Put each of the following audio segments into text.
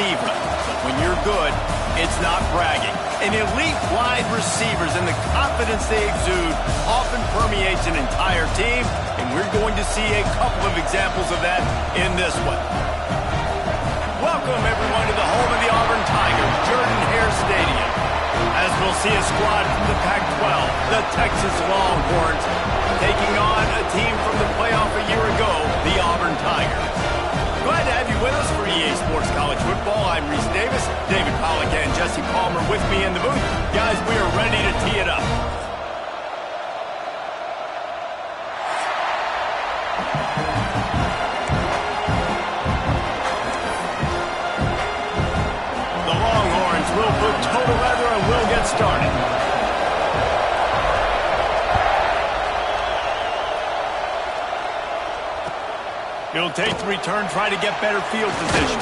receiver. But when you're good, it's not bragging. And elite wide receivers and the confidence they exude often permeates an entire team, and we're going to see a couple of examples of that in this one. Welcome, everyone, to the home of the Auburn Tigers, Jordan-Hare Stadium. As we'll see a squad from the Pac-12, the Texas Longhorns, taking on a team from the playoff a year ago, the Auburn Tigers. Glad to have you with us for EA Sports College Football. I'm Reese Davis, David Pollack and Jesse Palmer with me in the booth. Guys, we are ready to tee it up. The Longhorns will put total leather and we'll get started. He'll take the return, try to get better field position.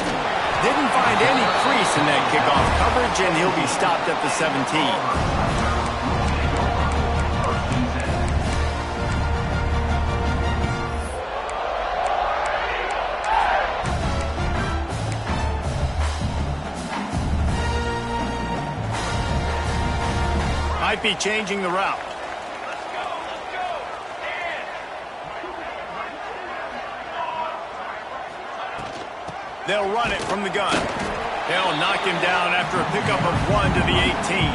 Didn't find any crease in that kickoff coverage, and he'll be stopped at the 17. Might be changing the route. They'll run it from the gun. They'll knock him down after a pickup of 1 to the 18.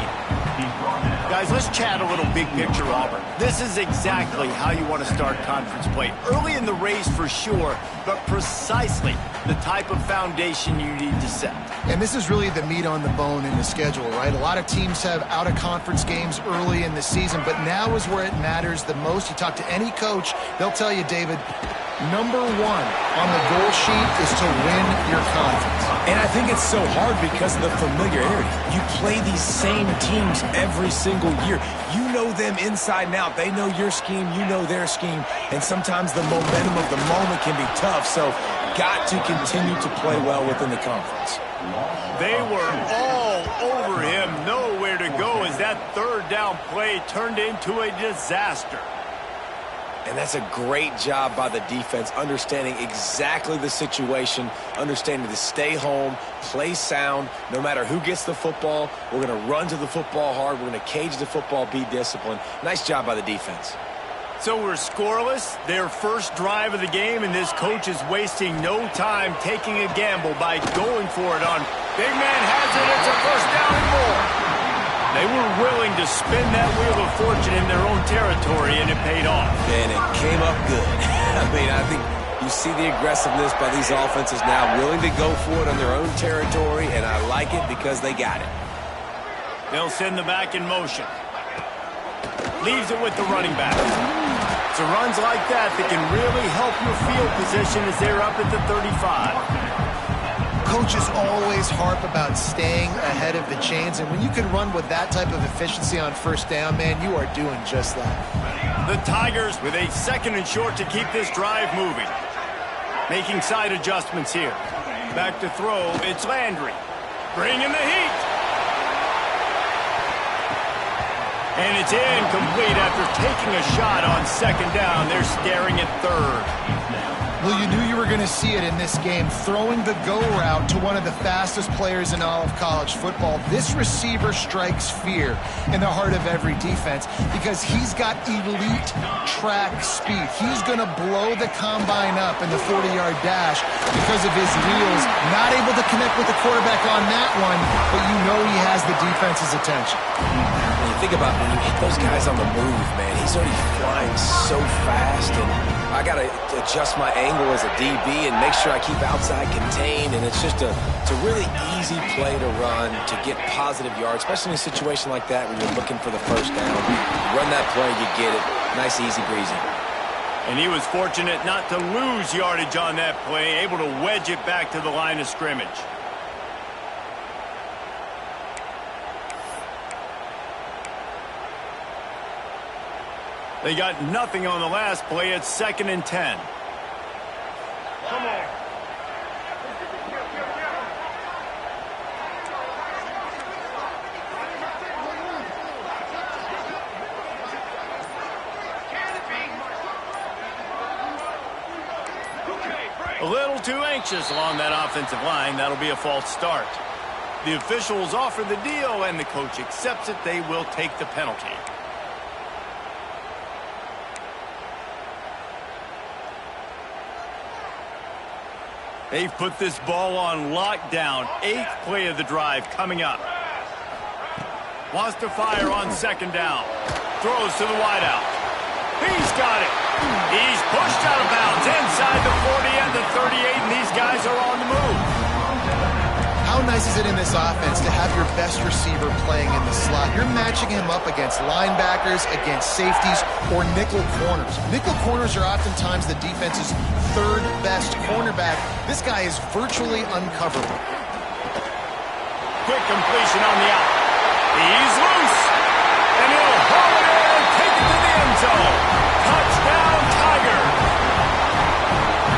Guys, let's chat a little big picture Auburn. This is exactly how you want to start conference play. Early in the race for sure, but precisely the type of foundation you need to set. And this is really the meat on the bone in the schedule, right? A lot of teams have out-of-conference games early in the season, but now is where it matters the most. You talk to any coach, they'll tell you, David, number one on the goal sheet is to win your conference. And I think it's so hard because of the familiarity. You play these same teams every single year. You know them inside and out. They know your scheme, you know their scheme, and sometimes the momentum of the moment can be tough, so got to continue to play well within the conference. They were all over him, nowhere to go as that third down play turned into a disaster. And that's a great job by the defense, understanding exactly the situation, understanding to stay home, play sound. No matter who gets the football, we're going to run to the football hard. We're going to cage the football, be disciplined. Nice job by the defense. So we're scoreless, their first drive of the game, and this coach is wasting no time taking a gamble by going for it on. Big man has it. It's a first down and more. They were willing to spin that wheel of fortune in their own territory, and it paid off. And it came up good. I mean, I think you see the aggressiveness by these offenses now, willing to go for it on their own territory, and I like it because they got it. They'll send the back in motion. Leaves it with the running back. It's runs like that can really help your field position as they're up at the 35. Coaches always harp about staying ahead of the chains, and when you can run with that type of efficiency on first down, man, you are doing just that. The Tigers with a second and short to keep this drive moving. Making side adjustments here. Back to throw, it's Landry. Bringing the heat. And it's incomplete after taking a shot on second down. They're staring at third. Well, you knew you were going to see it in this game, throwing the go route to one of the fastest players in all of college football. This receiver strikes fear in the heart of every defense because he's got elite track speed. He's going to blow the combine up in the 40-yard dash because of his wheels. Not able to connect with the quarterback on that one, but you know he has the defense's attention. When you think about when you hit those guys on the move, man, he's already flying so fast, and I got to adjust my angle as a DB and make sure I keep outside contained, and it's just it's a really easy play to run to get positive yards, especially in a situation like that when you're looking for the first down. You run that play, you get it. Nice, easy breezy. And he was fortunate not to lose yardage on that play, able to wedge it back to the line of scrimmage. They got nothing on the last play. It's 2nd and 10. Come on. Okay, break. A little too anxious along that offensive line. That'll be a false start. The officials offer the deal, and the coach accepts it. They will take the penalty. They've put this ball on lockdown. 8th play of the drive coming up. Wants to fire on 2nd down. Throws to the wideout. He's got it. He's pushed out of bounds inside the 40 and the 38, and these guys are on the move. How nice is it in this offense to have your best receiver playing in the slot? You're matching him up against linebackers, against safeties, or nickel corners. Nickel corners are oftentimes the defense's 3rd best cornerback. This guy is virtually uncoverable. Quick completion on the out. He's loose. And he'll haul it in and take it to the end zone. Touchdown, Tiger.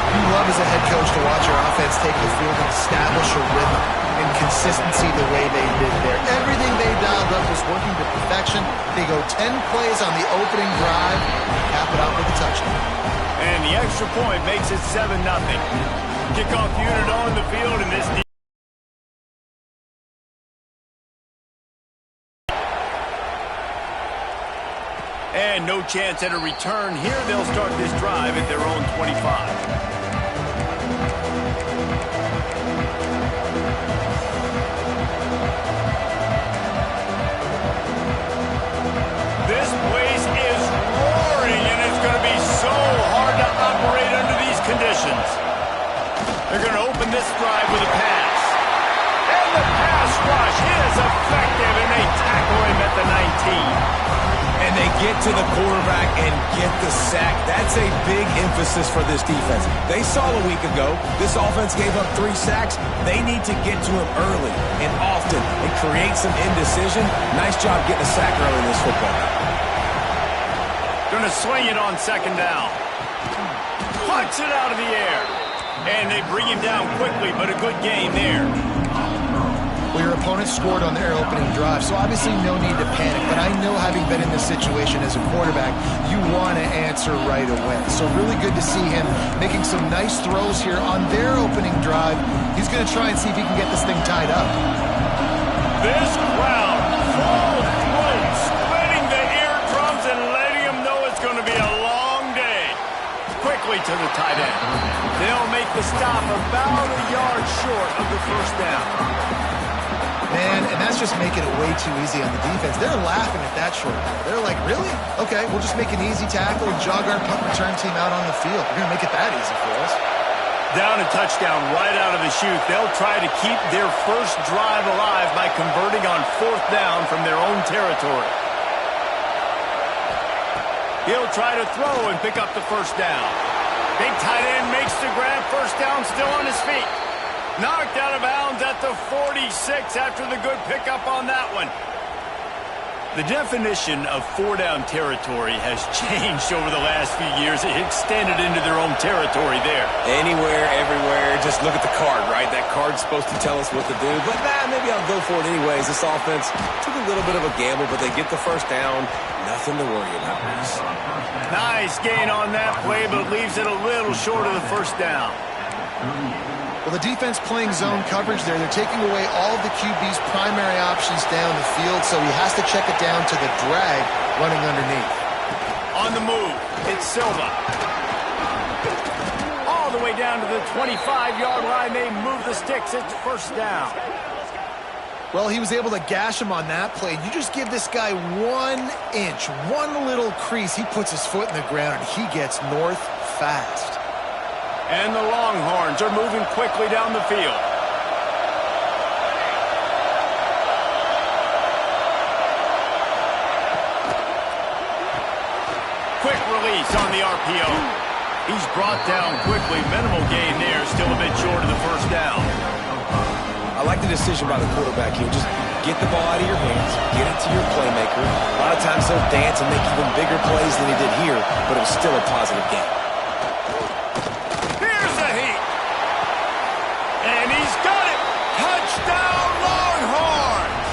You love as a head coach to watch your offense take the field and establish a rhythm and consistency the way they did there. Everything they dialed up was working to perfection. They go 10 plays on the opening drive and cap it out with a touchdown. And the extra point makes it 7-0. Kickoff unit on the field, and this and no chance at a return here. They'll start this drive at their own 25. This place is roaring, and it's going to be so hard to operate under these conditions. They're going to open this drive with a pass. And the pass rush is effective, and they tackle him at the 19. And they get to the quarterback and get the sack. That's a big emphasis for this defense. They saw a week ago, this offense gave up 3 sacks. They need to get to him early and often and create some indecision. Nice job getting a sack early in this football game. Going to swing it on 2nd down. Punts it out of the air. And they bring him down quickly, but a good gain there. Well, your opponent scored on their opening drive, so obviously no need to panic. But I know, having been in this situation as a quarterback, you want to answer right away. So really good to see him making some nice throws here on their opening drive. He's going to try and see if he can get this thing tied up. This crowd, full throat, splitting the eardrums and letting him know it's going to be a long day. Quickly to the tight end. They'll make the stop about a yard short of the 1st down. Man, and that's just making it way too easy on the defense. They're laughing at that short. They're like, really? Okay, we'll just make an easy tackle and jog our punt return team out on the field. We're going to make it that easy for us. Down a touchdown right out of the chute. They'll try to keep their first drive alive by converting on 4th down from their own territory. He'll try to throw and pick up the 1st down. Big tight end makes the grab. 1st down, still on his feet. Knocked out of bounds at the 46 after the good pickup on that one. The definition of 4-down territory has changed over the last few years. It extended into their own territory there. Anywhere, everywhere, just look at the card, right? That card's supposed to tell us what to do, but maybe I'll go for it anyways. This offense took a little bit of a gamble, but they get the 1st down. Nothing to worry about. Nice gain on that play, but leaves it a little short of the 1st down. Well, the defense playing zone coverage there. They're taking away all of the QB's primary options down the field, so he has to check it down to the drag running underneath. On the move, it's Silva. All the way down to the 25-yard line. They move the sticks. It's 1st down. Well, he was able to gash him on that play. You just give this guy 1 inch, one little crease. He puts his foot in the ground, and he gets north fast. And the Longhorns are moving quickly down the field. Quick release on the RPO. He's brought down quickly. Minimal gain there. Still a bit short of the 1st down. I like the decision by the quarterback here. Just get the ball out of your hands, get it to your playmaker. A lot of times he'll dance and make even bigger plays than he did here, but it was still a positive game. Here's a heat. And he's got it. Touchdown, Longhorns.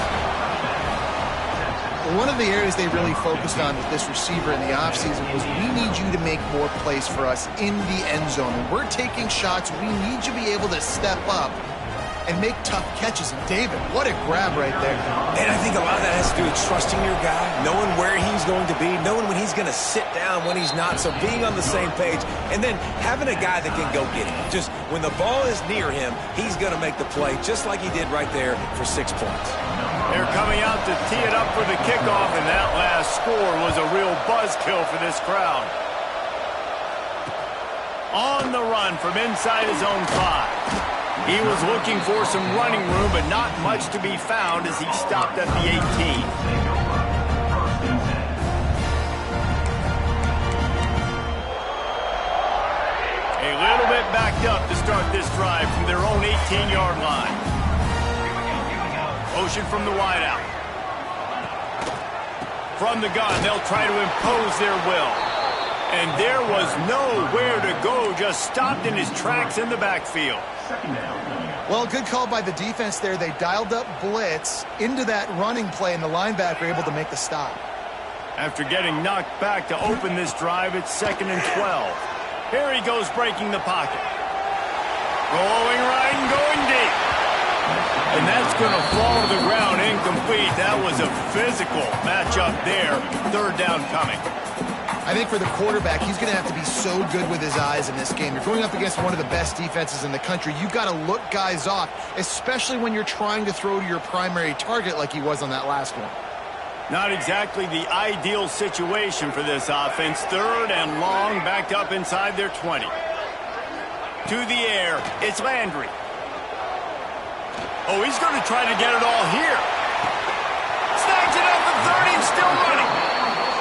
One of of the areas they really focused on with this receiver in the offseason was, we need you to make more plays for us in the end zone. When we're taking shots, we need you to be able to step up and make tough catches. And David, what a grab right there. And I think a lot of that has to do with trusting your guy, knowing where he's going to be, knowing when he's going to sit down, when he's not, so being on the same page, and then having a guy that can go get it. Just when the ball is near him, he's going to make the play, just like he did right there for 6 points. They're coming out to tee it up for the kickoff, and that last score was a real buzzkill for this crowd. On the run from inside his own 5. He was looking for some running room, but not much to be found as he stopped at the 18. A little bit backed up to start this drive from their own 18-yard line. Motion from the wideout. From the gun, they'll try to impose their will. And there was nowhere to go, just stopped in his tracks in the backfield. Well, good call by the defense there. They dialed up blitz into that running play, and the linebacker able to make the stop. After getting knocked back to open this drive, it's 2nd and 12. Here he goes breaking the pocket. Going right and going deep. And that's going to fall to the ground incomplete. That was a physical matchup there. 3rd down coming. I think for the quarterback, he's going to have to be so good with his eyes in this game. You're going up against one of the best defenses in the country. You've got to look guys off, especially when you're trying to throw to your primary target like he was on that last one. Not exactly the ideal situation for this offense. 3rd and long, backed up inside their 20. To the air, it's Landry. Oh, he's going to try to get it all here. Snags it at the 30 and still running.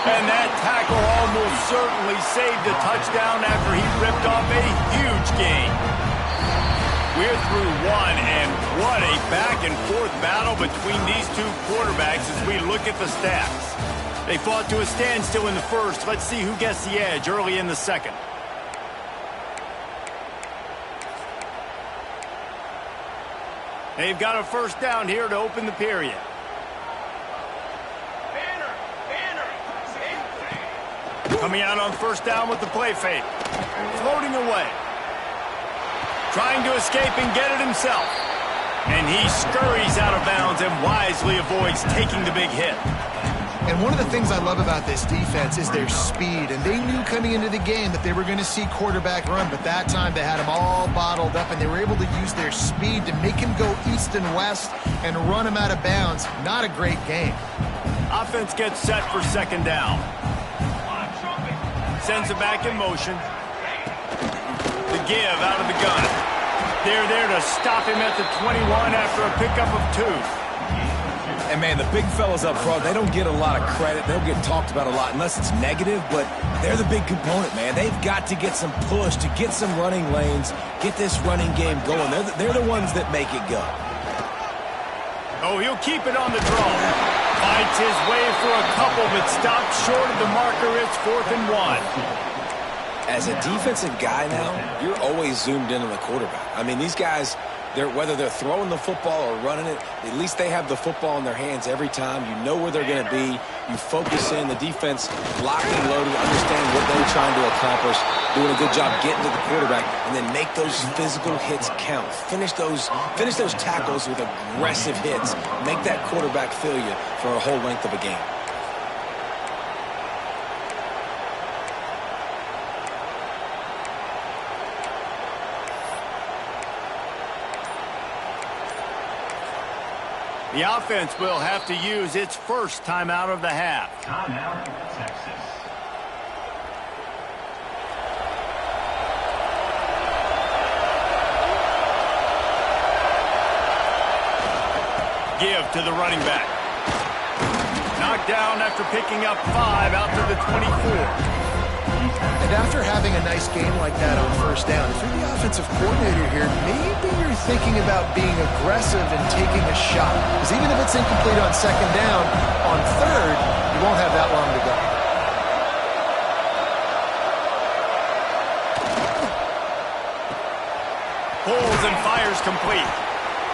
And that tackle almost certainly saved a touchdown after he ripped off a huge gain. We're through 1, and what a back-and-forth battle between these two quarterbacks as we look at the stats. They fought to a standstill in the 1st. Let's see who gets the edge early in the 2nd. They've got a 1st down here to open the period. Coming out on 1st down with the play fake. Floating away. Trying to escape and get it himself. And he scurries out of bounds and wisely avoids taking the big hit. And one of the things I love about this defense is their speed. And they knew coming into the game that they were going to see quarterback run, but that time they had him all bottled up, and they were able to use their speed to make him go east and west and run him out of bounds. Not a great game. Offense gets set for 2nd down. Sends it back in motion. The give out of the gun. They're there to stop him at the 21 after a pickup of 2. And, man, the big fellas up front, they don't get a lot of credit. They don't get talked about a lot unless it's negative, but they're the big component, man. They've got to get some push, to get some running lanes, get this running game going. They're the ones that make it go. Oh, he'll keep it on the draw. Fights his way for a couple, but stopped short of the marker. It's 4th and 1. As a defensive guy now, you're always zoomed in on the quarterback. I mean, these guys, whether they're throwing the football or running it, at least they have the football in their hands every time. You know where they're going to be. You focus in. The defense locked and loaded, understanding what they're trying to accomplish, doing a good job getting to the quarterback, and then make those physical hits count. Finish those tackles with aggressive hits. Make that quarterback feel you for a whole length of a game. The offense will have to use its 1st timeout of the half. Timeout, Texas. Give to the running back. Knocked down after picking up 5 out to the 24. And after having a nice game like that on 1st down, if you're the offensive coordinator here, maybe you're thinking about being aggressive and taking a shot. Because even if it's incomplete on 2nd down, on 3rd, you won't have that long to go. Pulls and fires complete.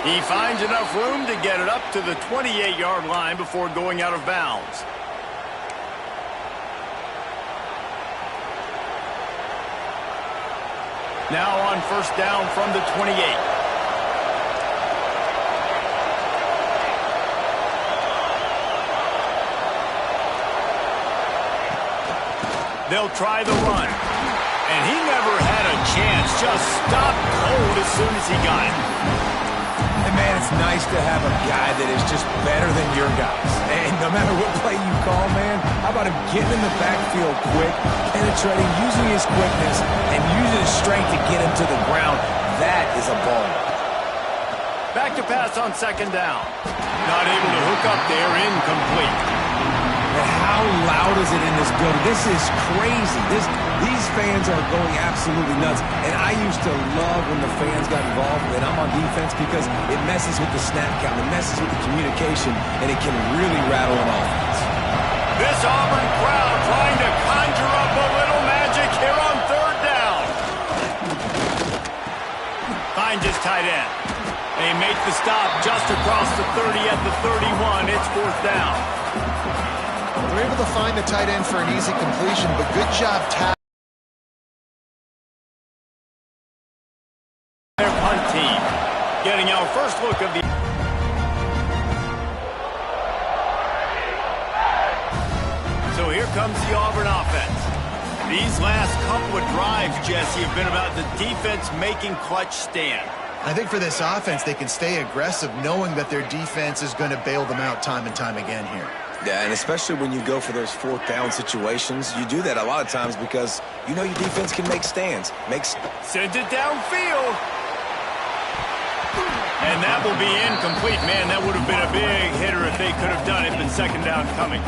He finds enough room to get it up to the 28-yard line before going out of bounds. Now on first down from the 28. They'll try the run. And he never had a chance. Just stopped cold as soon as he got it. And man, it's nice to have a guy that is just better than your guys. And no matter what play you call, man, how about him getting in the backfield quick, penetrating, using his quickness, and using his strength to get him to the ground. That is a ball. Back to pass on second down. Not able to hook up there, incomplete. And how loud is it in this building? This is crazy. These fans are going absolutely nuts. And I used to love when the fans got involved, and I'm on defense because it messes with the snap count, it messes with the communication, and it can really rattle an offense. This Auburn crowd trying to conjure up a little magic here on third down. Finds his tight end. They make the stop just across the 30 at the 31. It's fourth down. They're able to find the tight end for an easy completion, but good job tackling. Their punt team getting our first look of the... So here comes the Auburn offense. These last couple of drives, Jesse, have been about the defense making clutch stand. I think for this offense, they can stay aggressive knowing that their defense is going to bail them out time and time again here. Yeah, and especially when you go for those fourth down situations, you do that a lot of times because you know your defense can make stands. Sends it downfield. And that will be incomplete. Man, that would have been a big hitter if they could have done it, but second down coming.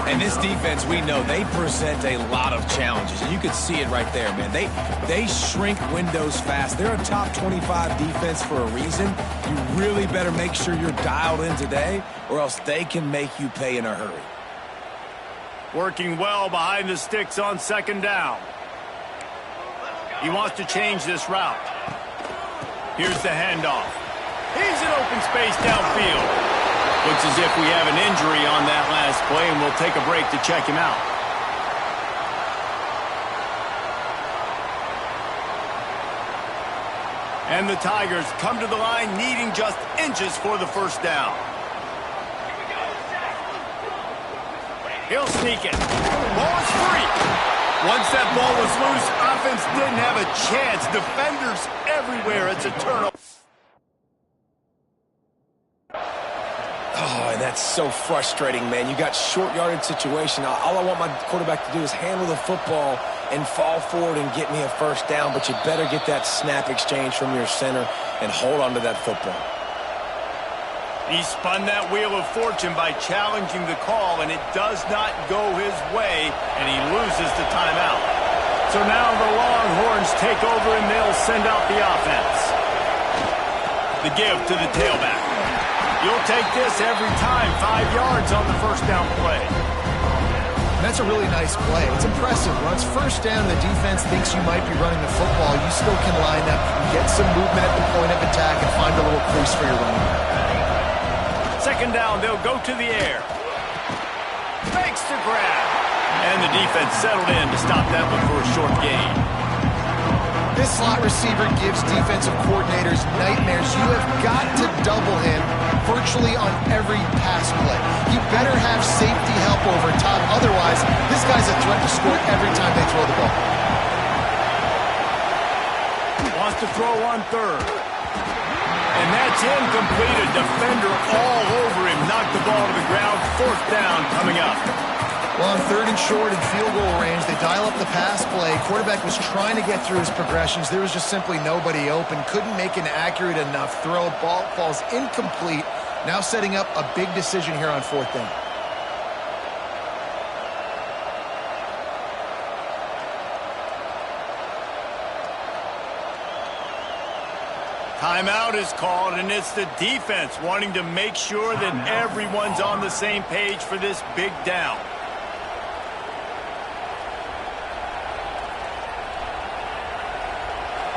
And this defense, we know, they present a lot of challenges. And you could see it right there, man. They shrink windows fast. They're a top 25 defense for a reason. You really better make sure you're dialed in today, or else they can make you pay in a hurry. Working well behind the sticks on second down. He wants to change this route. Here's the handoff. He's in open space downfield. Looks as if we have an injury on that last play, and we'll take a break to check him out. And the Tigers come to the line needing just inches for the first down. He'll sneak it. Ball is free. Once that ball was loose, offense didn't have a chance. Defenders everywhere. It's a turnover. Oh, and that's so frustrating, man. You got short yardage situation. All I want my quarterback to do is handle the football and fall forward and get me a first down, but you better get that snap exchange from your center and hold on to that football. He spun that wheel of fortune by challenging the call, and it does not go his way, and he loses the timeout. So now the Longhorns take over, and they'll send out the offense. The give to the tailback. You'll take this every time. 5 yards on the first down play. And that's a really nice play. It's impressive. Once first down, the defense thinks you might be running the football. You still can line up, get some movement at the point of attack, and find a little crease for your running back. Second down, they'll go to the air. Makes the grab. And the defense settled in to stop that one for a short gain. This slot receiver gives defensive coordinators nightmares. You have got to double him virtually on every pass play. You better have safety help over top. Otherwise, this guy's a threat to score every time they throw the ball. Wants to throw on third. And that's incomplete. A defender all over him. Knocked the ball to the ground. Fourth down coming up. Well, on third and short and field goal range, they dial up the pass play. Quarterback was trying to get through his progressions. There was just simply nobody open. Couldn't make an accurate enough throw. Ball falls incomplete. Now setting up a big decision here on fourth down. Timeout is called, and it's the defense wanting to make sure that everyone's on the same page for this big down.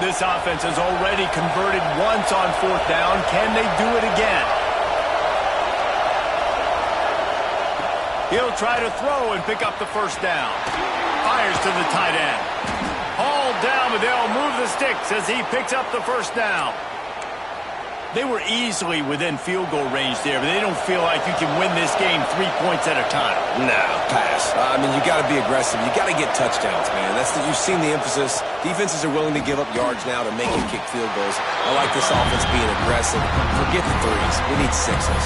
This offense has already converted once on fourth down. Can they do it again? He'll try to throw and pick up the first down. Fires to the tight end. Hauled down but they'll move the sticks as he picks up the first down. They were easily within field goal range there, but they don't feel like you can win this game 3 points at a time. No, pass. I mean, you got to be aggressive. You got to get touchdowns, man. You've seen the emphasis. Defenses are willing to give up yards now to make you kick field goals. I like this offense being aggressive. Forget the threes. We need sixes.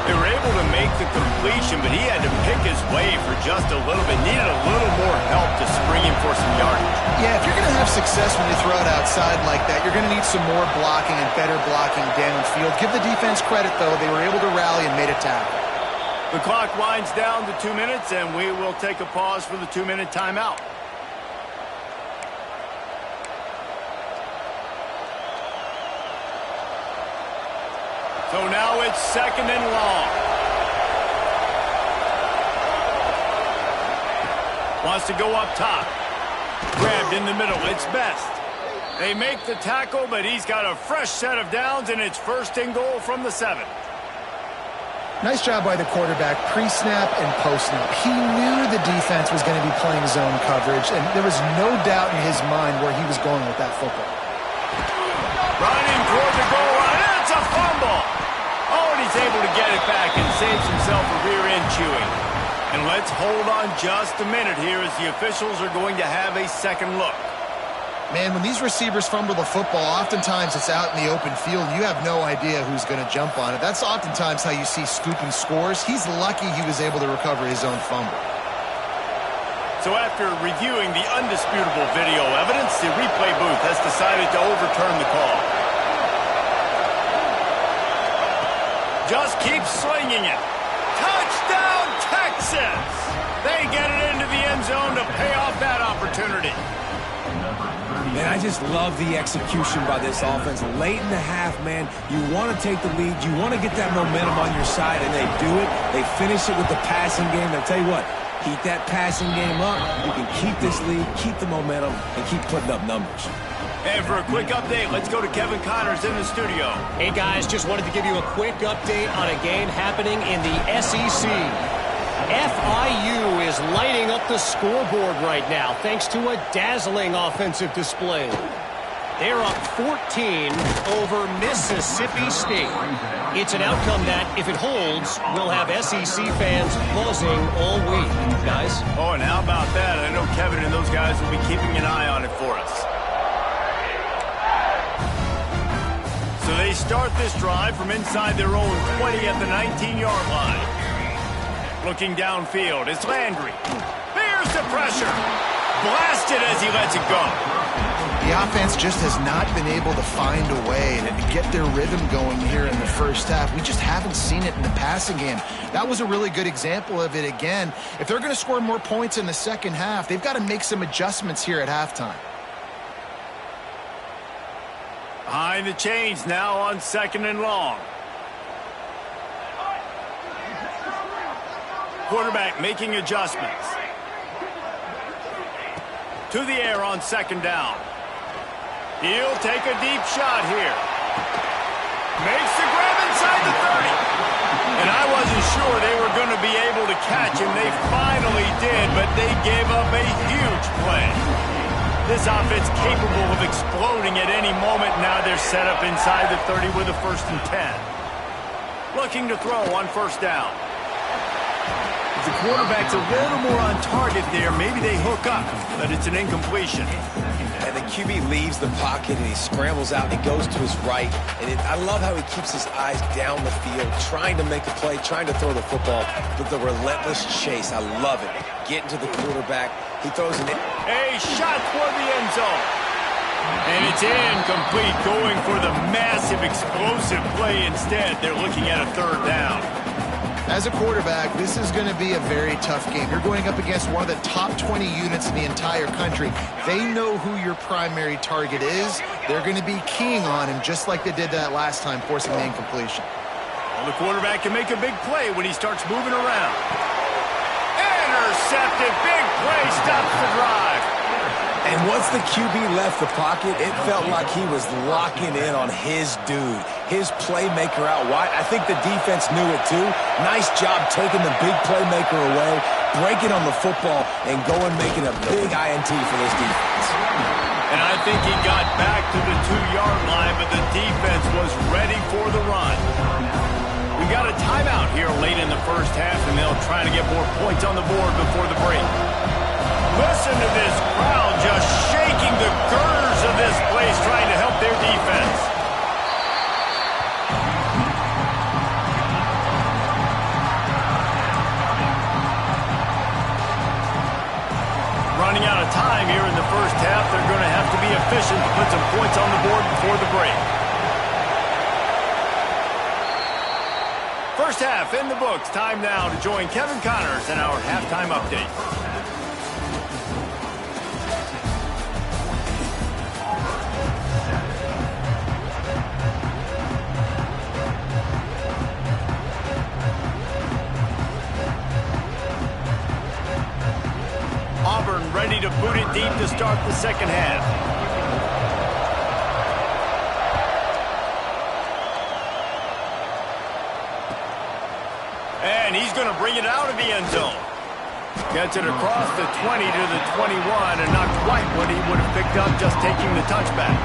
They were able to make the completion, but he had to pick his way for just a little bit. Needed a little more help to spring him for some yardage. Yeah, if you're going to have success when you throw it outside like that, you're going to need some more blocking and better blocking downfield. Give the defense credit, though. They were able to rally and made a tackle. The clock winds down to 2 minutes, and we will take a pause for the 2-minute timeout. So now it's 2nd and long. Wants to go up top. Grabbed in the middle. It's Best. They make the tackle, but he's got a fresh set of downs, and it's 1st and goal from the 7. Nice job by the quarterback, pre-snap and post-snap. He knew the defense was going to be playing zone coverage, and there was no doubt in his mind where he was going with that football. Running toward the goal line. It's a fumble. Oh, and he's able to get it back and saves himself a rear-end chewing. And let's hold on just a minute here as the officials are going to have a second look. Man, when these receivers fumble the football, oftentimes it's out in the open field. You have no idea who's going to jump on it. That's oftentimes how you see scooping scores. He's lucky he was able to recover his own fumble. So after reviewing the undisputable video evidence, the replay booth has decided to overturn the call. Just keep slinging it. Touchdown, Texas! They get it into the end zone to pay off that opportunity. Man, I just love the execution by this offense. Late in the half, man, you want to take the lead. You want to get that momentum on your side, and they do it. They finish it with the passing game. I'll tell you what, keep that passing game up. You can keep this lead, keep the momentum, and keep putting up numbers. And for a quick update, let's go to Kevin Connors in the studio. Hey, guys, just wanted to give you a quick update on a game happening in the SEC. FIU is lighting up the scoreboard right now thanks to a dazzling offensive display. They're up 14 over Mississippi State. It's an outcome that, if it holds, will have SEC fans buzzing all week, guys. Oh, and how about that? I know Kevin and those guys will be keeping an eye on it for us. So they start this drive from inside their own 20 at the 19-yard line. Looking downfield, it's Landry. Bears the pressure. Blasted as he lets it go. The offense just has not been able to find a way to get their rhythm going here in the first half. We just haven't seen it in the passing game. That was a really good example of it again. If they're going to score more points in the second half, they've got to make some adjustments here at halftime. Behind the chains now on 2nd and long. Quarterback making adjustments. To the air on 2nd down. He'll take a deep shot here. Makes the grab inside the 30. And I wasn't sure they were going to be able to catch him. They finally did, but they gave up a huge play. This offense capable of exploding at any moment. Now they're set up inside the 30 with a 1st and 10. Looking to throw on 1st down. If the quarterback's a little more on target there, maybe they hook up, but it's an incompletion. And the QB leaves the pocket, and he scrambles out, and he goes to his right. And I love how he keeps his eyes down the field, trying to make a play, trying to throw the football, but the relentless chase. I love it. Getting to the quarterback. He throws it in. A shot toward the end zone. And it's incomplete, going for the massive explosive play instead. They're looking at a 3rd down. As a quarterback, this is going to be a very tough game. You're going up against one of the top 20 units in the entire country. They know who your primary target is. They're going to be keying on him just like they did that last time, forcing the incompletion. Well, the quarterback can make a big play when he starts moving around. Intercepted. Big play. Stops the drive. And once the QB left the pocket, it felt like he was locking in on his dude, his playmaker out wide. I think the defense knew it too. Nice job taking the big playmaker away, breaking on the football, and going making a big INT for this defense. And I think he got back to the 2-yard line, but the defense was ready for the run. We got a timeout here late in the first half, and they'll try to get more points on the board before the break. Listen to this crowd just shaking the girders of this place, trying to help their defense. Running out of time here in the first half. They're going to have to be efficient to put some points on the board before the break. First half in the books. Time now to join Kevin Connors in our halftime update. Auburn ready to boot it deep to start the second half. And he's going to bring it out of the end zone. Gets it across the 20 to the 21, and not quite what he would have picked up just taking the touchback.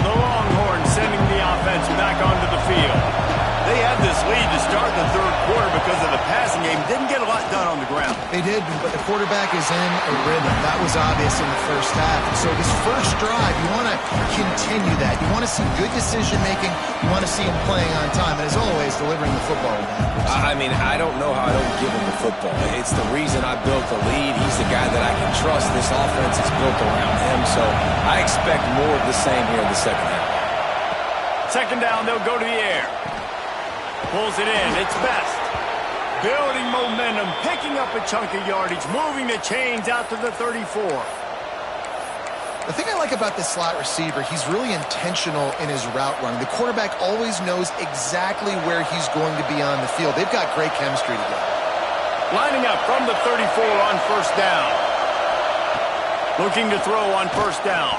The Longhorns sending the offense back onto the field. They had this lead to start the third quarter because of the passing game. Didn't get a lot done on the ground. They did, but the quarterback is in a rhythm. That was obvious in the first half. So this first drive, you want to continue that. You want to see good decision-making. You want to see him playing on time. And as always, delivering the football. I mean, I don't know how I don't give him the football. It's the reason I built the lead. He's the guy that I can trust. This offense is built around him. So I expect more of the same here in the second half. Second down, they'll go to the air. Pulls it in. It's Best. Building momentum, picking up a chunk of yardage, moving the chains out to the 34. The thing I like about this slot receiver, he's really intentional in his route running. The quarterback always knows exactly where he's going to be on the field. They've got great chemistry together. Lining up from the 34 on first down. Looking to throw on first down.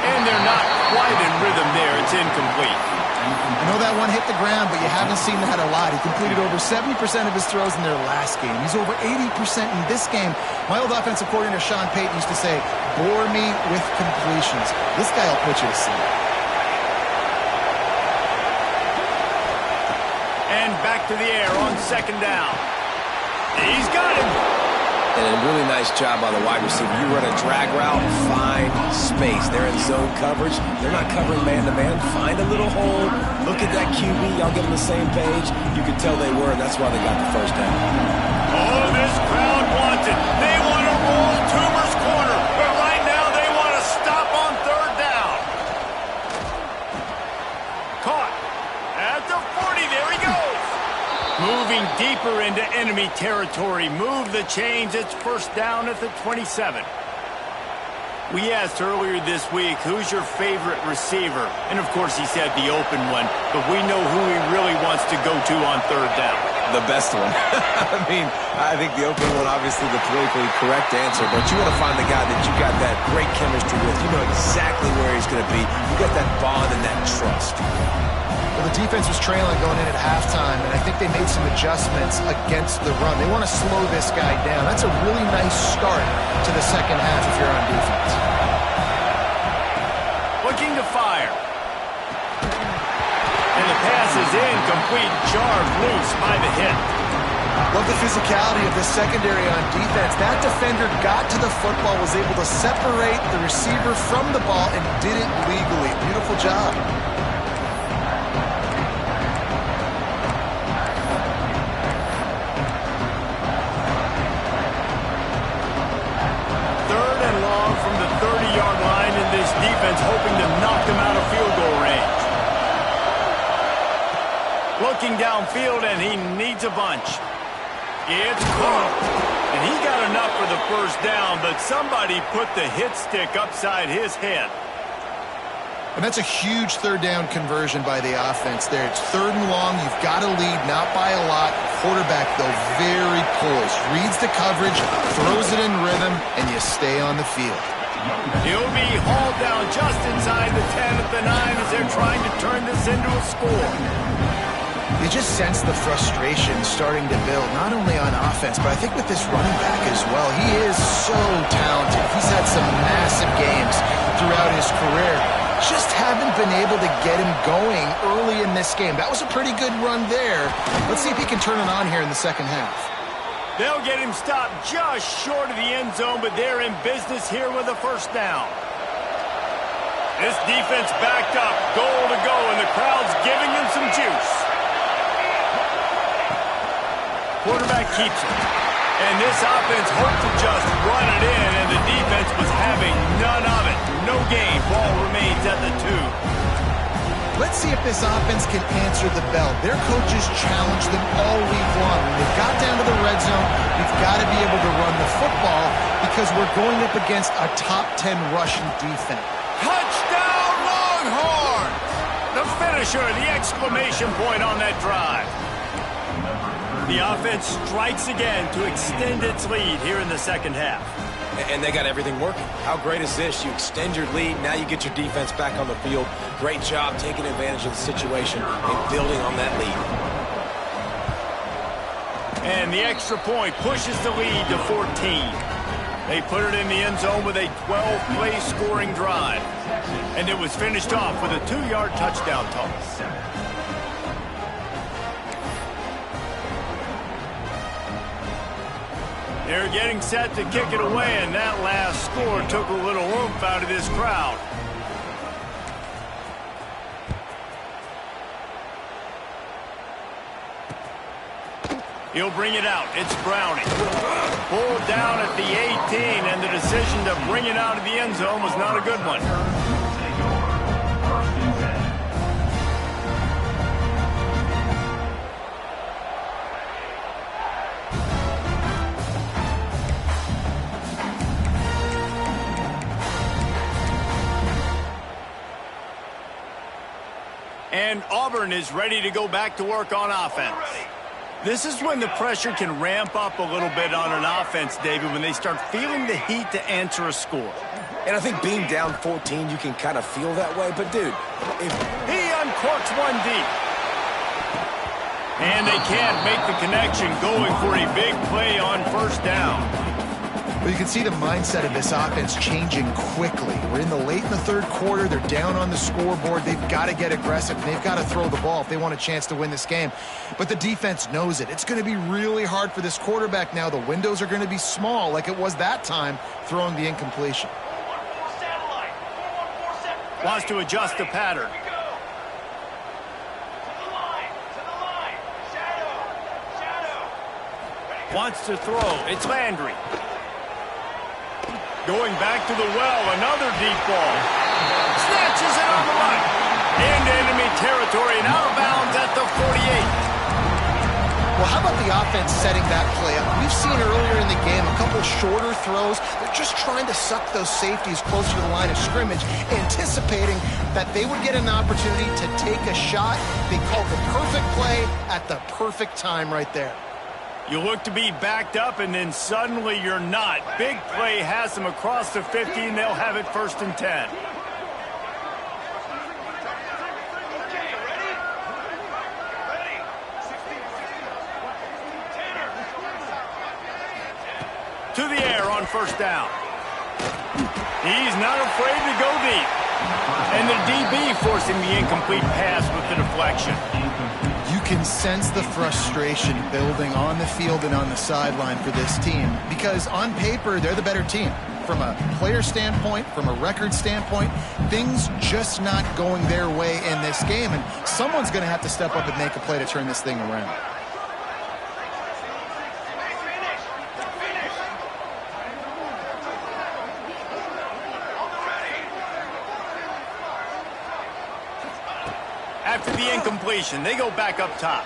And they're not quite in rhythm there. It's incomplete. I know that one hit the ground, but you haven't seen that a lot. He completed over 70% of his throws in their last game. He's over 80% in this game. My old offensive coordinator, Sean Payton, used to say, bore me with completions. This guy will put you to sleep. And back to the air on second down. He's got him. And a really nice job by the wide receiver. You run a drag route, find space. They're in zone coverage. They're not covering man-to-man. Find a little hole. Look at that QB. Y'all get on the same page. You could tell they were, and that's why they got the first down. Oh, this crowd wants it. They want to roll Toomer's corner. But right now they want to stop on third down. Caught. At the 40. There he goes. Moving deeper into enemy territory. Move the chains. It's first down at the 27. We asked earlier this week, who's your favorite receiver? And, of course, he said the open one. But we know who he really wants to go to on third down. The best one. I mean, I think the open one, obviously the politically correct answer. But you want to find the guy that you got that great chemistry with. You know exactly where he's going to be. You got that bond and that trust. Well, the defense was trailing going in at halftime, and I think they made some adjustments against the run. They want to slow this guy down. That's a really nice start to the second half if you're on defense. Looking to fire. And the pass is incomplete. Jarred loose by the hit. Love the physicality of the secondary on defense. That defender got to the football, was able to separate the receiver from the ball, and did it legally. Beautiful job. From the 30-yard line, in this defense hoping to knock them out of field goal range. Looking downfield, and he needs a bunch. It's caught. And he got enough for the first down, but somebody put the hit stick upside his head. And that's a huge third down conversion by the offense there. It's third and long. You've got to lead, not by a lot. Quarterback, though, very poised. Reads the coverage, throws it in rhythm, and you stay on the field. He'll be hauled down just inside the 10 at the 9 as they're trying to turn this into a score. You just sense the frustration starting to build, not only on offense, but I think with this running back as well. He is so talented. He's had some massive games throughout his career. Just haven't been able to get him going early in this game. That was a pretty good run there. Let's see if he can turn it on here in the second half. They'll get him stopped just short of the end zone, but they're in business here with a first down. This defense backed up, goal to go, and the crowd's giving them some juice. Quarterback keeps it. And this offense hoped to just run it in, and the defense was having none of it. No gain. Ball remains at the 2. Let's see if this offense can answer the bell. Their coaches challenged them all week long. When they got down to the red zone, we've got to be able to run the football because we're going up against a top 10 rushing defense. Touchdown, Longhorn! The finisher, the exclamation point on that drive. The offense strikes again to extend its lead here in the second half. And they got everything working. How great is this? You extend your lead, now you get your defense back on the field. Great job taking advantage of the situation and building on that lead. And the extra point pushes the lead to 14. They put it in the end zone with a 12-play scoring drive. And it was finished off with a 2-yard touchdown toss. They're getting set to kick it away, and that last score took a little oomph out of this crowd. He'll bring it out. It's Browning. Pulled down at the 18, and the decision to bring it out of the end zone was not a good one. And Auburn is ready to go back to work on offense. This is when the pressure can ramp up a little bit on an offense, David, when they start feeling the heat to answer a score. And I think being down 14, you can kind of feel that way. But, dude, if he uncorks one deep. And they can't make the connection, going for a big play on first down. Well, you can see the mindset of this offense changing quickly. We're in the third quarter. They're down on the scoreboard. They've got to get aggressive. They've got to throw the ball if they want a chance to win this game. But the defense knows it. It's going to be really hard for this quarterback now. The windows are going to be small like it was that time throwing the incompletion. Wants to adjust the pattern. Wants to throw. It's Landry. Going back to the well, another deep ball. Snatches it on the right. Into enemy territory and out of bounds at the 48. Well, how about the offense setting that play up? We've seen earlier in the game a couple shorter throws. They're just trying to suck those safeties closer to the line of scrimmage, anticipating that they would get an opportunity to take a shot. They called the perfect play at the perfect time right there. You look to be backed up, and then suddenly you're not. Big play has them across the 50, and they'll have it 1st and 10. To the air on first down. He's not afraid to go deep. And the DB forcing the incomplete pass with the deflection. You can sense the frustration building on the field and on the sideline for this team because on paper, they're the better team. From a player standpoint, from a record standpoint, things just not going their way in this game, and someone's going to have to step up and make a play to turn this thing around. After the incompletion, they go back up top.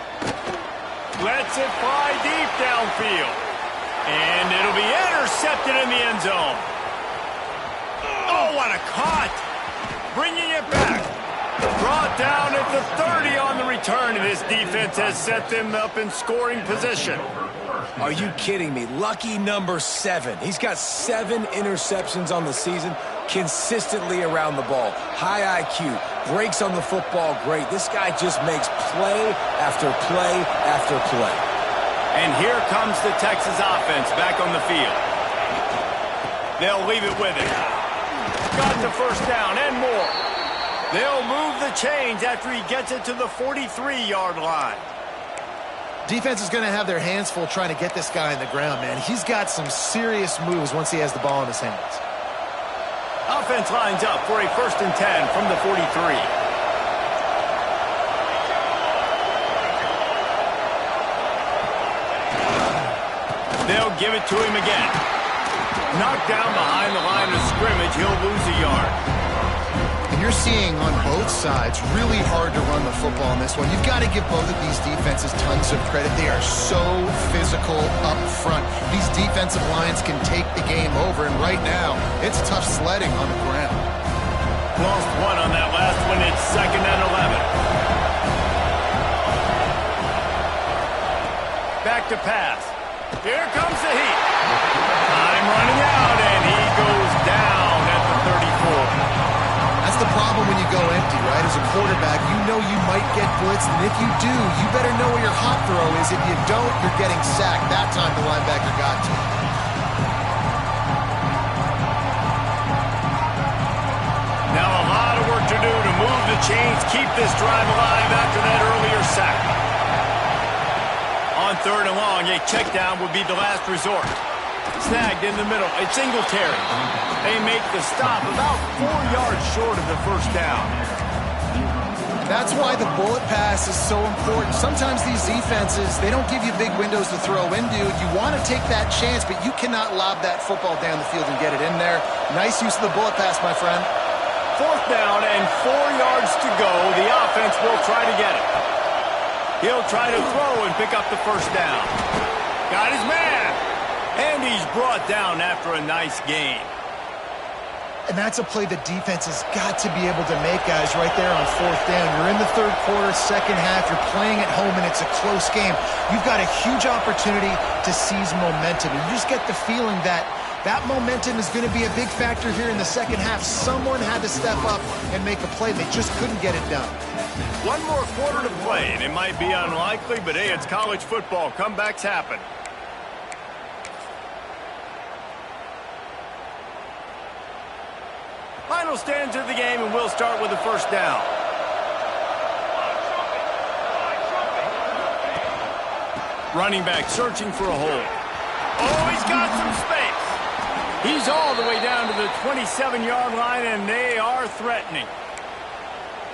Lets it fly deep downfield. And it'll be intercepted in the end zone. Oh, what a cut. Bringing it back. Brought down at the 30 on the return, and this defense has set them up in scoring position. Are you kidding me? Lucky number 7. He's got 7 interceptions on the season, consistently around the ball. High IQ, breaks on the football great. This guy just makes play after play after play. And here comes the Texas offense back on the field. They'll leave it with him. Got the first down and more. They'll move the chains after he gets it to the 43-yard line. Defense is going to have their hands full trying to get this guy on the ground, man. He's got some serious moves once he has the ball in his hands. Offense lines up for a 1st and 10 from the 43. They'll give it to him again. Knocked down behind the line of scrimmage. He'll lose a yard. And you're seeing on both sides really hard to run the football in this one. You've got to give both of these defenses tons of credit. They are so physical up front. These defensive lines can take the game over, and right now, it's tough sledding on the ground. Lost one on that last one. It's 2nd and 11. Back to pass. Here comes the heat. Time running out, and he goes down at the 34. That's the problem when you go empty, right? As a quarterback, you know you might get blitzed, and if you do, you better know where your hot throw is. If you don't, you're getting sacked. That time the linebacker got to. Now a lot of work to do to move the chains, keep this drive alive after that earlier sack. On 3rd and long, a check down would be the last resort. Snagged in the middle. It's Singletary. They make the stop about 4 yards short of the first down. That's why the bullet pass is so important. Sometimes these defenses, they don't give you big windows to throw into. You want to take that chance, but you cannot lob that football down the field and get it in there. Nice use of the bullet pass, my friend. 4th down and 4 yards to go. The offense will try to get it. He'll try to throw and pick up the first down. Got his man. And he's brought down after a nice gain. And that's a play the defense has got to be able to make, guys, right there on 4th down. You're in the 3rd quarter, 2nd half. You're playing at home, and it's a close game. You've got a huge opportunity to seize momentum. And you just get the feeling that that momentum is going to be a big factor here in the 2nd half. Someone had to step up and make a play. They just couldn't get it done. One more quarter to play, and it might be unlikely, but hey, it's college football. Comebacks happen. Final stands of the game, and we'll start with the first down. Running back searching for a hole. Oh, he's got some space. He's all the way down to the 27-yard line, and they are threatening.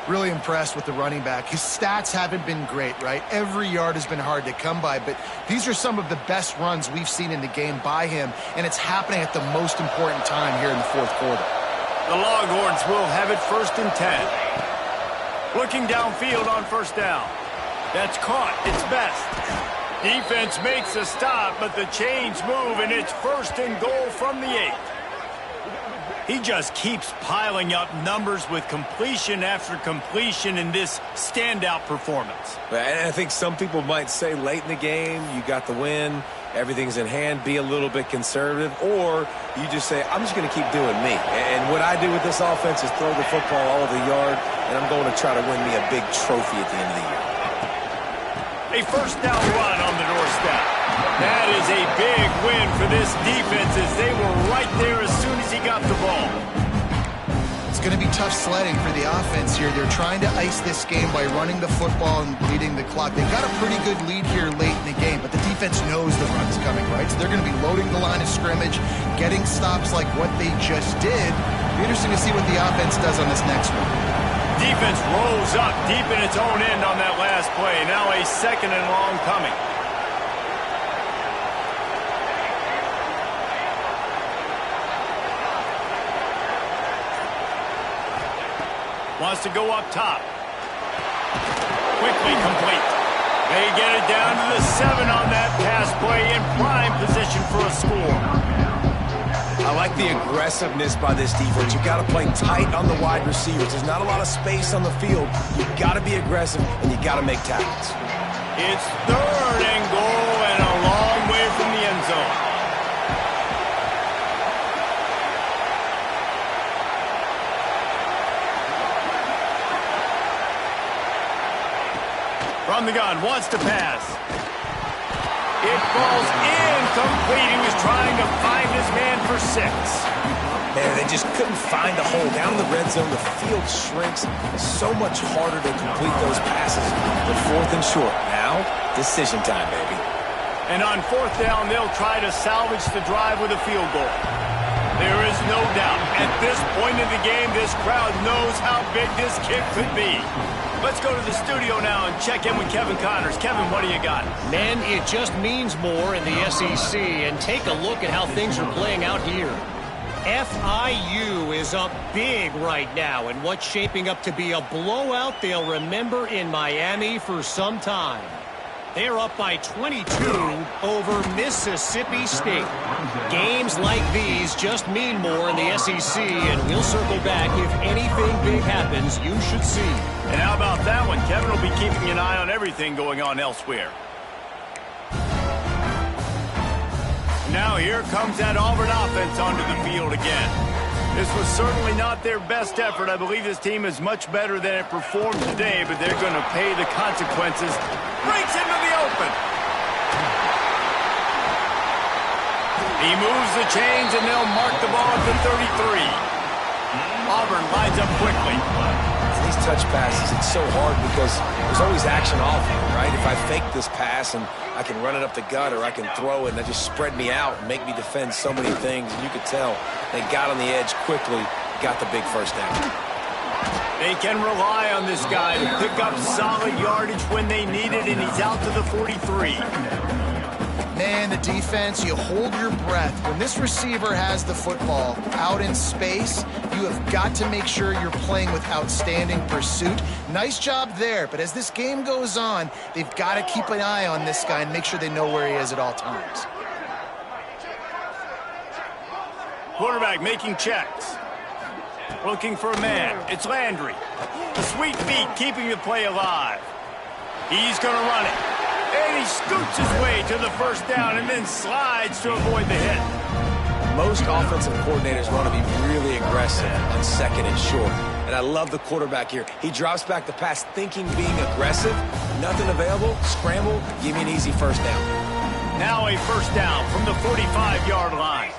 Really impressed with the running back. His stats haven't been great, right? Every yard has been hard to come by, but these are some of the best runs we've seen in the game by him, and it's happening at the most important time here in the 4th quarter. The Longhorns will have it 1st and 10. Looking downfield on 1st down. That's caught. It's best. Defense makes a stop, but the chains move, and it's 1st and goal from the 8. He just keeps piling up numbers with completion after completion in this standout performance. And I think some people might say late in the game, you got the win, everything's in hand, be a little bit conservative, or you just say, I'm just going to keep doing me. And what I do with this offense is throw the football all over the yard, and I'm going to try to win me a big trophy at the end of the year. A 1st down run on the doorstep. That is a big win for this defense as they were right there as soon as he got the ball. It's going to be tough sledding for the offense here. They're trying to ice this game by running the football and leading the clock. They've got a pretty good lead here late in the game, but the defense knows the run's coming, right? So they're going to be loading the line of scrimmage, getting stops like what they just did. It'll be interesting to see what the offense does on this next one. Defense rolls up deep in its own end on that last play. Now a 2nd and long coming. Wants to go up top. Quickly complete. They get it down to the 7 on that pass play in prime position for a score. I like the aggressiveness by this defense. You got to play tight on the wide receivers. There's not a lot of space on the field. You got to be aggressive, and you got to make tackles. It's 3rd and goal and a long way from the end zone. From the gun, wants to pass. It falls incomplete. He was trying to find his man for 6. Man, they just couldn't find a hole. Down in the red zone, the field shrinks. So much harder to complete those passes. But 4th and short. Now, decision time, baby. And on 4th down, they'll try to salvage the drive with a field goal. There is no doubt, at this point in the game, this crowd knows how big this kick could be. Let's go to the studio now and check in with Kevin Connors. Kevin, what do you got? Man, it just means more in the SEC, and take a look at how things are playing out here. FIU is up big right now, and what's shaping up to be a blowout they'll remember in Miami for some time. They're up by 22 over Mississippi State. Games like these just mean more in the SEC, and we'll circle back if anything big happens you should see. And how about that one? Kevin will be keeping an eye on everything going on elsewhere. Now here comes that Auburn offense onto the field again. This was certainly not their best effort. I believe this team is much better than it performed today, but they're going to pay the consequences. Breaks into the open. He moves the chains, and they'll mark the ball at the 33. Auburn lines up quickly. These touch passes, it's so hard because there's always action off of it, right? If I fake this pass and I can run it up the gut or I can throw it and they just spread me out and make me defend so many things. And you could tell they got on the edge quickly, got the big first down. They can rely on this guy to pick up solid yardage when they need it, and he's out to the 43. Man, the defense, you hold your breath. When this receiver has the football out in space, you have got to make sure you're playing with outstanding pursuit. Nice job there, but as this game goes on, they've got to keep an eye on this guy and make sure they know where he is at all times. Quarterback making checks. Looking for a man. It's Landry. The sweet feet keeping the play alive. He's going to run it. And he scoots his way to the first down and then slides to avoid the hit. Most offensive coordinators want to be really aggressive on 2nd and short. And I love the quarterback here. He drops back the pass thinking being aggressive. Nothing available. Scramble. Give me an easy first down. Now a first down from the 45-yard line.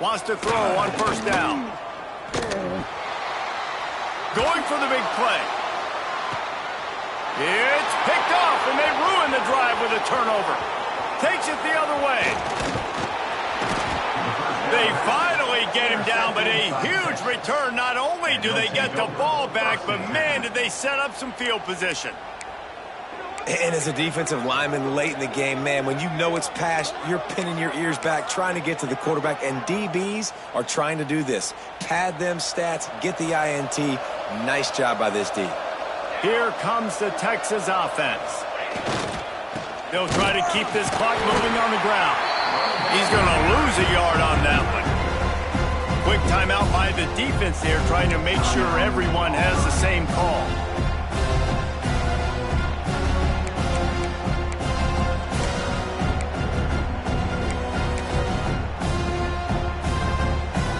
Wants to throw on first down. Going for the big play. It's picked off, and they ruin the drive with a turnover. Takes it the other way. They finally get him down, but a huge return. Not only do they get the ball back, but man, did they set up some field position. And as a defensive lineman late in the game, man, when you know it's past, you're pinning your ears back, trying to get to the quarterback, and DBs are trying to do this. Pad them stats, get the INT. Nice job by this D. Here comes the Texas offense. They'll try to keep this clock moving on the ground. He's going to lose a yard on that one. Quick timeout by the defense here, trying to make sure everyone has the same call.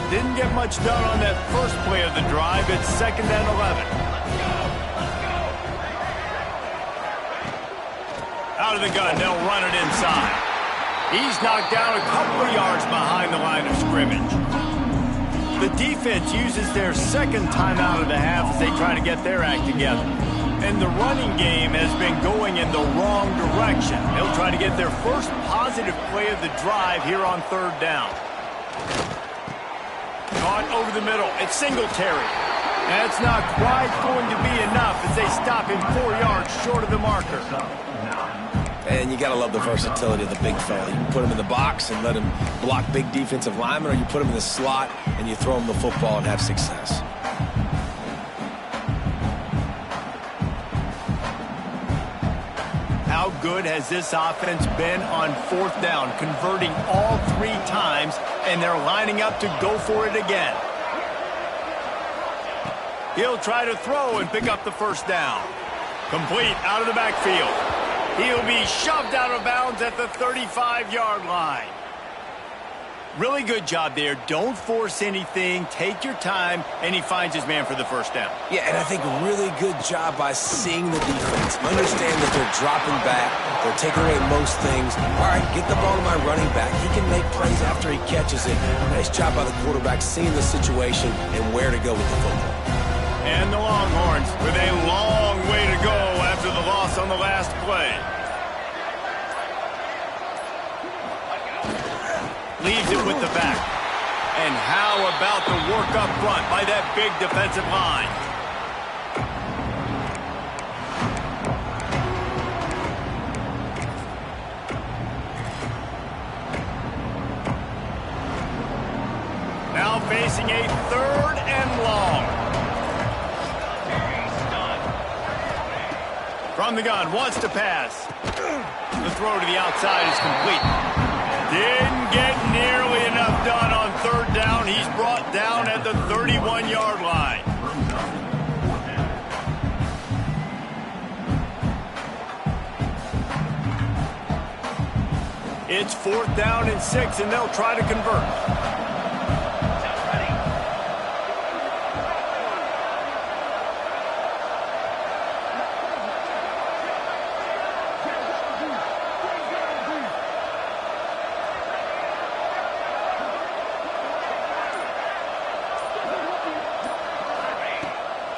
Didn't get much done on that first play of the drive. It's 2nd and 11. Out of the gun, they'll run it inside. He's knocked down a couple of yards behind the line of scrimmage. The defense uses their 2nd timeout of the half as they try to get their act together. And the running game has been going in the wrong direction. They'll try to get their first positive play of the drive here on 3rd down. Caught over the middle. It's Singletary. That's not quite going to be enough as they stop him 4 yards short of the marker. And you got to love the versatility of the big fella. You can put him in the box and let him block big defensive linemen, or you put him in the slot and you throw him the football and have success. How good has this offense been on 4th down, converting all 3 times, and they're lining up to go for it again. He'll try to throw and pick up the first down. Complete out of the backfield. He'll be shoved out of bounds at the 35-yard line. Really good job there. Don't force anything. Take your time, and he finds his man for the first down. Yeah, and I think really good job by seeing the defense. Understand that they're dropping back. They're taking away most things. All right, get the ball to my running back. He can make plays after he catches it. Nice job by the quarterback seeing the situation and where to go with the football. And the Longhorns with a long way to go after the loss on the last play. Leaves it with the back. And how about the work up front by that big defensive line? Now facing a 3rd and long. From the gun, wants to pass. The throw to the outside is complete. Didn't get nearly enough done on 3rd down. He's brought down at the 31-yard line. It's 4th down and 6, and they'll try to convert.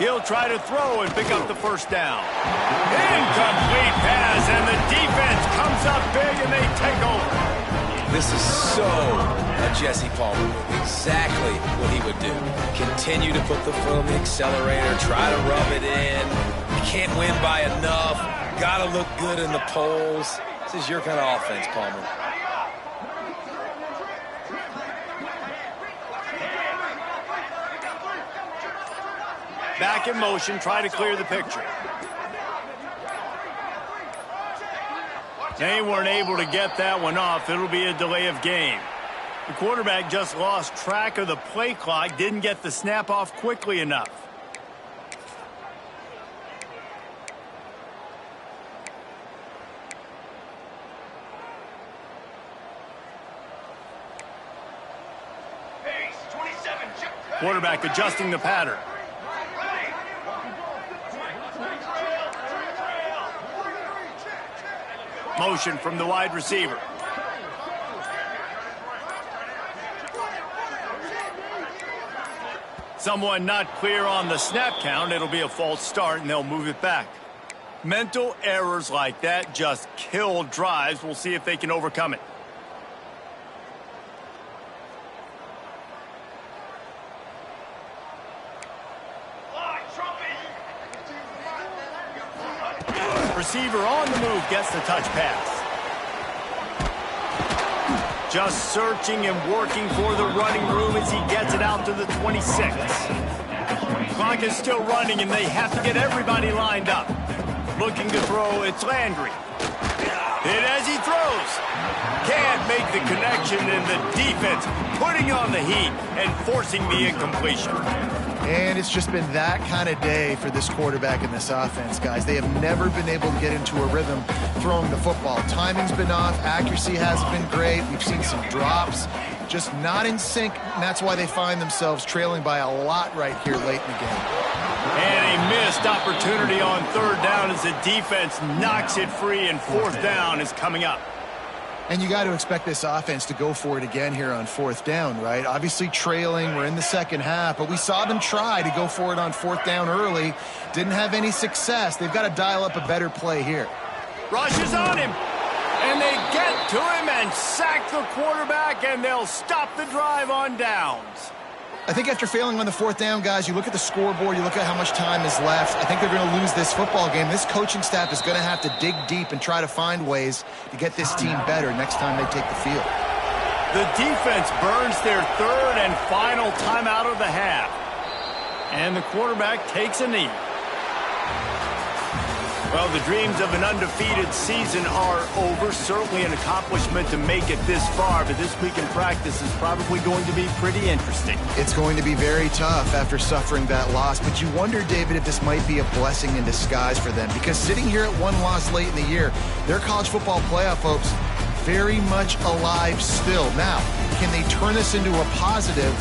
He'll try to throw and pick up the first down. Incomplete pass, and the defense comes up big, and they take over. This is so a Jesse Palmer move. Exactly what he would do. Continue to put the foot on the accelerator, try to rub it in. Can't win by enough. Got to look good in the polls. This is your kind of offense, Palmer. Back in motion, try to clear the picture. They weren't able to get that one off. It'll be a delay of game. The quarterback just lost track of the play clock, didn't get the snap off quickly enough. Quarterback adjusting the pattern. Motion from the wide receiver. Someone not clear on the snap count. It'll be a false start, and they'll move it back. Mental errors like that just kill drives. We'll see if they can overcome it. Receiver on the move gets the touch pass. Just searching and working for the running room as he gets it out to the 26. Clock is still running, and they have to get everybody lined up. Looking to throw, it's Landry. And as he throws, can't make the connection, and the defense putting on the heat and forcing the incompletion. And it's just been that kind of day for this quarterback and this offense, guys. They have never been able to get into a rhythm throwing the football. Timing's been off. Accuracy hasn't been great. We've seen some drops. Just not in sync, and that's why they find themselves trailing by a lot right here late in the game. And a missed opportunity on 3rd down as the defense knocks it free, and 4th down is coming up. And you got to expect this offense to go for it again here on 4th down, right? Obviously trailing, we're in the second half, but we saw them try to go for it on 4th down early. Didn't have any success. They've got to dial up a better play here. Rushes on him, and they get to him and sack the quarterback, and they'll stop the drive on downs. I think after failing on the 4th down, guys, you look at the scoreboard, you look at how much time is left. I think they're going to lose this football game. This coaching staff is going to have to dig deep and try to find ways to get this team better next time they take the field. The defense burns their 3rd and final timeout of the half. And the quarterback takes a knee. Well, the dreams of an undefeated season are over. Certainly an accomplishment to make it this far, but this week in practice is probably going to be pretty interesting. It's going to be very tough after suffering that loss, but you wonder, David, if this might be a blessing in disguise for them, because sitting here at one loss late in the year, their college football playoff hopes very much alive still. Now, can they turn this into a positive